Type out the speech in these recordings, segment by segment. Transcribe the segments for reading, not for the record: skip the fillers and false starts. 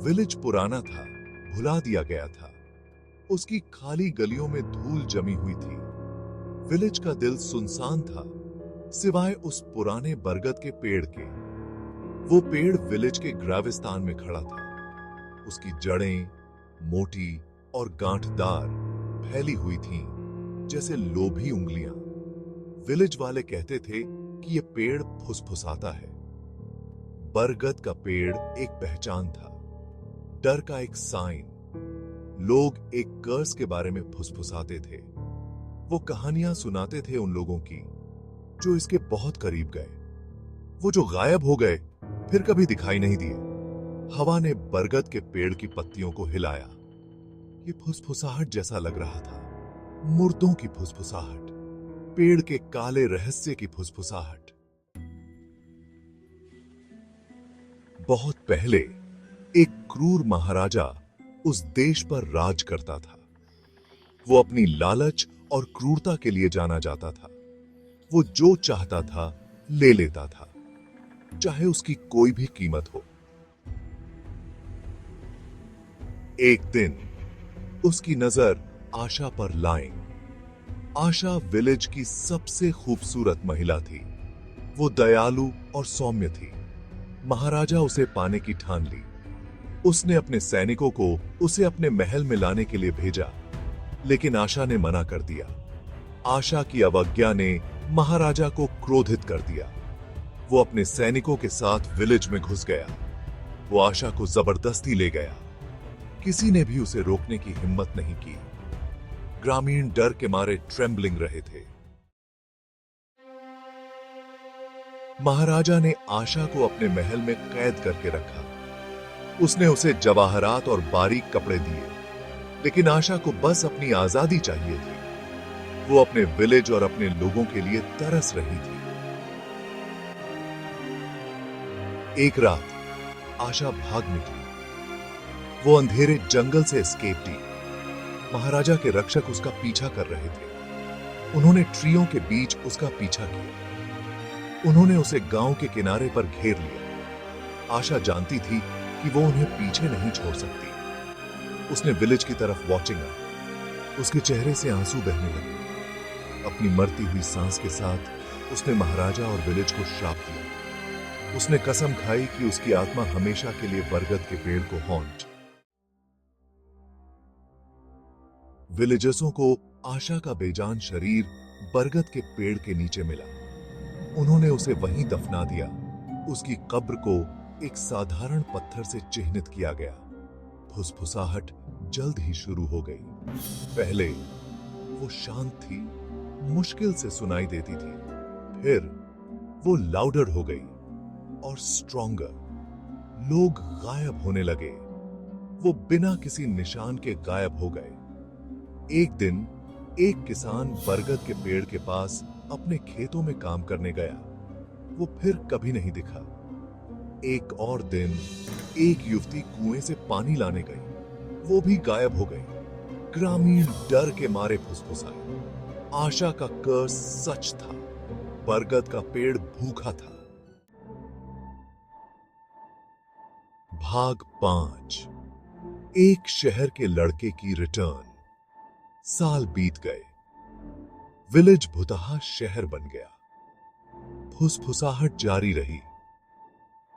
Village पुराना था, भुला दिया गया था। उसकी खाली गलियों में धूल जमी हुई थी। विलेज का दिल सुनसान था, सिवाय उस पुराने बरगद के पेड़ के। वो पेड़ विलेज के ग्राविस्तान में खड़ा था। उसकी जड़ें मोटी और गांठदार फैली हुई थीं, जैसे लोभी उंगलियां। विलेज वाले कहते थे कि यह पेड़ फुसफुसाता है। बरगद का पेड़ एक पहचान था, डर का एक साइन। लोग एक कर्स के बारे में फुसफुसाते थे। वो कहानियां सुनाते थे उन लोगों की जो इसके बहुत करीब गए, वो जो गायब हो गए, फिर कभी दिखाई नहीं दिए। हवा ने बरगद के पेड़ की पत्तियों को हिलाया। ये फुसफुसाहट जैसा लग रहा था, मुर्दों की फुसफुसाहट, पेड़ के काले रहस्य की फुसफुसाहट। बहुत पहले एक क्रूर महाराजा उस देश पर राज करता था। वो अपनी लालच और क्रूरता के लिए जाना जाता था। वो जो चाहता था ले लेता था, चाहे उसकी कोई भी कीमत हो। एक दिन उसकी नजर आशा पर लाई। आशा विलेज की सबसे खूबसूरत महिला थी। वो दयालु और सौम्य थी। महाराजा उसे पाने की ठान ली। उसने अपने सैनिकों को उसे अपने महल में लाने के लिए भेजा, लेकिन आशा ने मना कर दिया। आशा की अवज्ञा ने महाराजा को क्रोधित कर दिया। वो अपने सैनिकों के साथ विलेज में घुस गया। वो आशा को जबरदस्ती ले गया। किसी ने भी उसे रोकने की हिम्मत नहीं की। ग्रामीण डर के मारे ट्रेम्बलिंग रहे थे। महाराजा ने आशा को अपने महल में कैद करके रखा। उसने उसे जवाहरात और बारीक कपड़े दिए, लेकिन आशा को बस अपनी आजादी चाहिए थी। वो अपने विलेज और अपने लोगों के लिए तरस रही थी। एक रात आशा भाग निकली। वो अंधेरे जंगल से एस्केप दी। महाराजा के रक्षक उसका पीछा कर रहे थे। उन्होंने ट्रियों के बीच उसका पीछा किया। उन्होंने उसे गांव के किनारे पर घेर लिया। आशा जानती थी कि वो उन्हें पीछे नहीं छोड़ सकती। उसने विलेज की तरफ वॉचिंग। उसके चेहरे से आंसू बहने लगे। अपनी मरती हुई सांस के साथ उसने महाराजा और विलेज को श्राप दिया। उसने कसम खाई कि उसकी आत्मा हमेशा के लिए बरगद के पेड़ को हॉन्ट। विलेजर्सों को आशा का बेजान शरीर बरगद के पेड़ के नीचे मिला। उन्होंने उसे वहीं दफना दिया। उसकी कब्र को एक साधारण पत्थर से चिह्नित किया गया। फुसफुसाहट जल्द ही शुरू हो गई। पहले वो शांत थी, मुश्किल से सुनाई देती थी। फिर वो लाउडर हो गई और स्ट्रॉन्गर। लोग गायब होने लगे। वो बिना किसी निशान के गायब हो गए। एक दिन एक किसान बरगद के पेड़ के पास अपने खेतों में काम करने गया। वो फिर कभी नहीं दिखा। एक और दिन एक युवती कुएं से पानी लाने गई। वो भी गायब हो गई। ग्रामीण डर के मारे फुसफुसाए। आशा का कर्स सच था। बरगद का पेड़ भूखा था। भाग 5। एक शहर के लड़के की रिटर्न। साल बीत गए। विलेज भुतहा शहर बन गया। फुसफुसाहट जारी रही।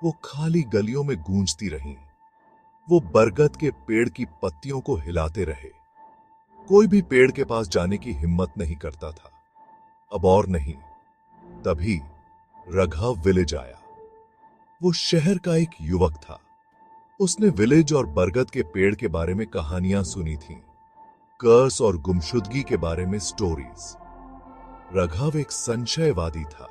वो खाली गलियों में गूंजती रही। वो बरगद के पेड़ की पत्तियों को हिलाते रहे। कोई भी पेड़ के पास जाने की हिम्मत नहीं करता था। अब और नहीं। तभी रघव विलेज आया। वो शहर का एक युवक था। उसने विलेज और बरगद के पेड़ के बारे में कहानियां सुनी थीं, कर्स और गुमशुदगी के बारे में स्टोरीज। रघव एक संशयवादी था।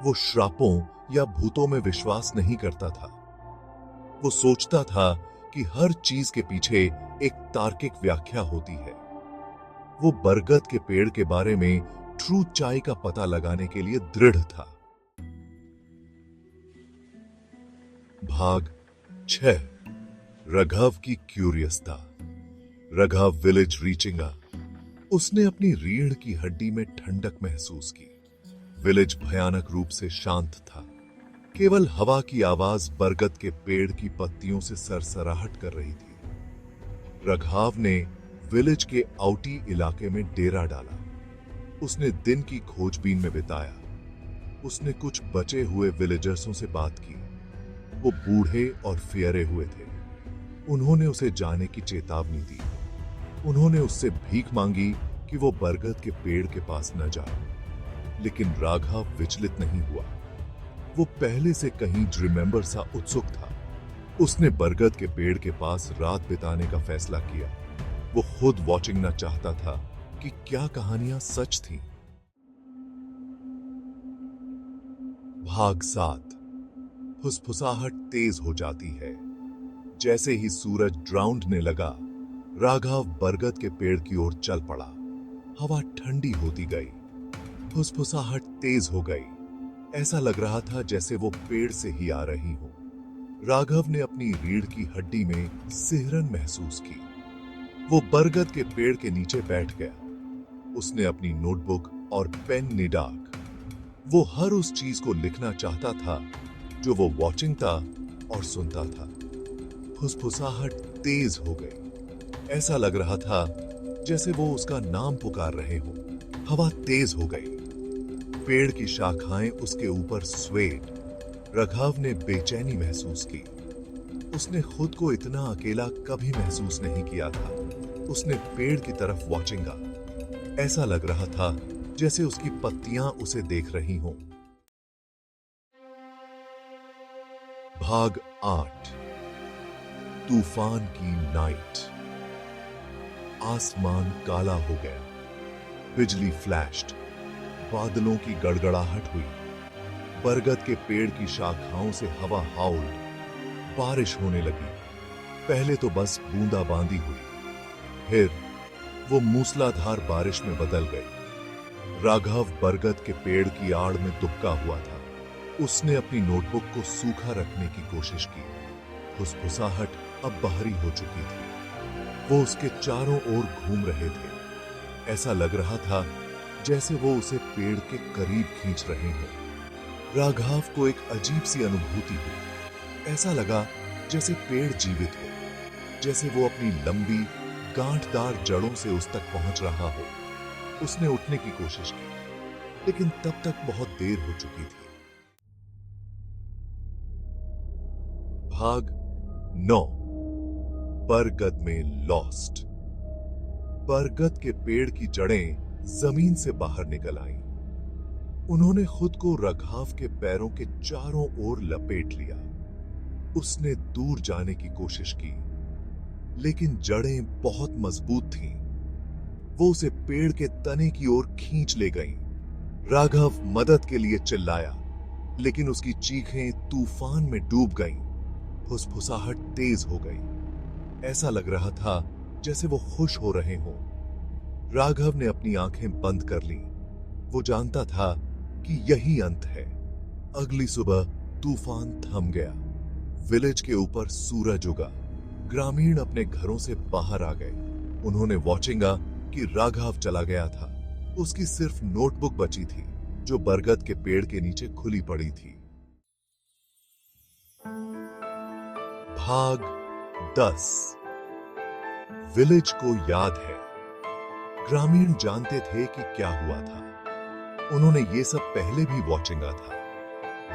वो श्रापों या भूतों में विश्वास नहीं करता था। वो सोचता था कि हर चीज के पीछे एक तार्किक व्याख्या होती है। वो बरगद के पेड़ के बारे में ट्रूथ चाय का पता लगाने के लिए दृढ़ था। भाग 6। रघव की क्यूरियसता। रघव विलेज रीचिंगा। उसने अपनी रीढ़ की हड्डी में ठंडक महसूस की। विलेज भयानक रूप से शांत था। केवल हवा की आवाज बरगद के पेड़ की पत्तियों से सरसराहट कर रही थी। रघाव ने विलेज के आउटी इलाके में डेरा डाला। उसने दिन की खोजबीन में बिताया। उसने कुछ बचे हुए विलेजर्सों से बात की। वो बूढ़े और फेरे हुए थे। उन्होंने उसे जाने की चेतावनी दी। उन्होंने उससे भीख मांगी कि वो बरगद के पेड़ के पास न जाए। लेकिन राघव विचलित नहीं हुआ। वो पहले से कहीं रिमेंबर सा उत्सुक था। उसने बरगद के पेड़ के पास रात बिताने का फैसला किया। वो खुद वॉचिंग ना चाहता था कि क्या कहानियां सच थीं। भाग 7। फुसफुसाहट तेज हो जाती है। जैसे ही सूरज ड्राउंडने लगा, राघव बरगद के पेड़ की ओर चल पड़ा। हवा ठंडी होती गई। फुसफुसाहट तेज हो गई। ऐसा लग रहा था जैसे वो पेड़ से ही आ रही हो। राघव ने अपनी रीढ़ की हड्डी में सिहरन महसूस की। वो बरगद के पेड़ के नीचे बैठ गया। उसने अपनी नोटबुक और पेन निडाक। वो हर उस चीज को लिखना चाहता था जो वो वॉचिंग था और सुनता था। फुसफुसाहट तेज हो गई। ऐसा लग रहा था जैसे वो उसका नाम पुकार रहे हो। हवा तेज हो गई। पेड़ की शाखाएं उसके ऊपर स्वेड। राघव ने बेचैनी महसूस की। उसने खुद को इतना अकेला कभी महसूस नहीं किया था। उसने पेड़ की तरफ वॉचिंगा। ऐसा लग रहा था जैसे उसकी पत्तियां उसे देख रही हों। भाग 8। तूफान की नाइट। आसमान काला हो गया। बिजली फ्लैश्ड। बादलों की गड़गड़ाहट हुई। बरगद के पेड़ की शाखाओं से हवा हाउल्ड। बारिश होने लगी। पहले तो बस बूंदाबांदी हुई, फिर वो मूसलाधार बारिश में बदल गई। राघव बरगद के पेड़ की आड़ में दुबका हुआ था। उसने अपनी नोटबुक को सूखा रखने की कोशिश की। फुसफुसाहट अब बाहरी हो चुकी थी। वो उसके चारों ओर घूम रहे थे। ऐसा लग रहा था जैसे वो उसे पेड़ के करीब खींच रहे हों। राघव को एक अजीब सी अनुभूति हुई। ऐसा लगा जैसे पेड़ जीवित हो, जैसे वो अपनी लंबी गांठदार जड़ों से उस तक पहुंच रहा हो। उसने उठने की कोशिश की, लेकिन तब तक बहुत देर हो चुकी थी। भाग 9। बरगद में लॉस्ट। बरगद के पेड़ की जड़ें जमीन से बाहर निकल आईं। उन्होंने खुद को राघव के पैरों के चारों ओर लपेट लिया। उसने दूर जाने की कोशिश की, लेकिन जड़ें बहुत मजबूत थीं। वो उसे पेड़ के तने की ओर खींच ले गईं। राघव मदद के लिए चिल्लाया, लेकिन उसकी चीखें तूफान में डूब गईं। फुसफुसाहट तेज हो गई। ऐसा लग रहा था जैसे वो खुश हो रहे हों। राघव ने अपनी आंखें बंद कर लीं। वो जानता था कि यही अंत है। अगली सुबह तूफान थम गया। विलेज के ऊपर सूरज उगा। ग्रामीण अपने घरों से बाहर आ गए। उन्होंने वॉचिंगा कि राघव चला गया था। उसकी सिर्फ नोटबुक बची थी, जो बरगद के पेड़ के नीचे खुली पड़ी थी। भाग 10। विलेज को याद है। ग्रामीण जानते थे कि क्या हुआ था। उन्होंने ये सब पहले भी वॉचिंगा था।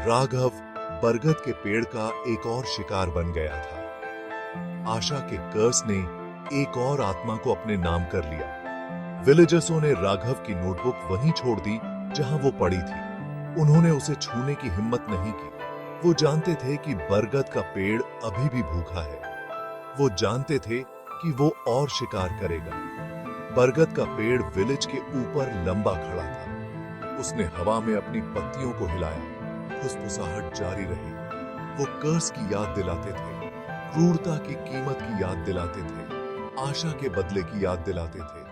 राघव बरगद के पेड़ का एक और शिकार बन गया था। आशा के कर्स ने एक और आत्मा को अपने नाम कर लिया। विलेजर्सों ने राघव की नोटबुक वहीं छोड़ दी जहां वो पड़ी थी। उन्होंने उसे छूने की हिम्मत नहीं की। वो जानते थे कि बरगद का पेड़ अभी भी भूखा है। वो जानते थे कि वो और शिकार करेगा। बरगद का पेड़ विलेज के ऊपर लंबा खड़ा था। उसने हवा में अपनी पत्तियों को हिलाया। फुसफुसाहट जारी रही। वो कर्स की याद दिलाते थे, क्रूरता की कीमत की याद दिलाते थे, आशा के बदले की याद दिलाते थे।